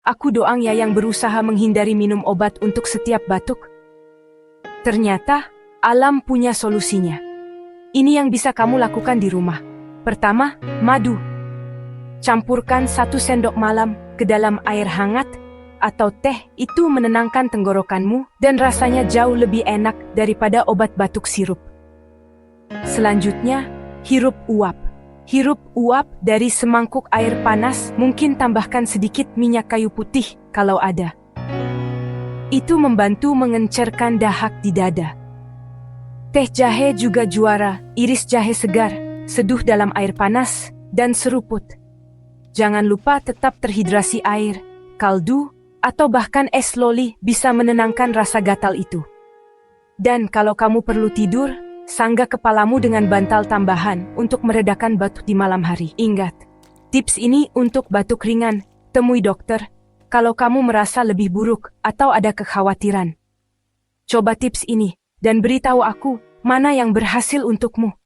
Aku doang ya yang berusaha menghindari minum obat untuk setiap batuk. Ternyata, alam punya solusinya. Ini yang bisa kamu lakukan di rumah. Pertama, madu. Campurkan 1 sendok malam ke dalam air hangat atau teh, itu menenangkan tenggorokanmu dan rasanya jauh lebih enak daripada obat batuk sirup. Selanjutnya, hirup uap. Hirup uap dari semangkuk air panas, mungkin tambahkan sedikit minyak kayu putih kalau ada. Itu membantu mengencerkan dahak di dada. Teh jahe juga juara, iris jahe segar, seduh dalam air panas, dan seruput. Jangan lupa tetap terhidrasi air, kaldu, atau bahkan es loli bisa menenangkan rasa gatal itu. Dan kalau kamu perlu tidur, sanggah kepalamu dengan bantal tambahan untuk meredakan batuk di malam hari. Ingat, tips ini untuk batuk ringan, temui dokter kalau kamu merasa lebih buruk atau ada kekhawatiran. Coba tips ini dan beritahu aku mana yang berhasil untukmu.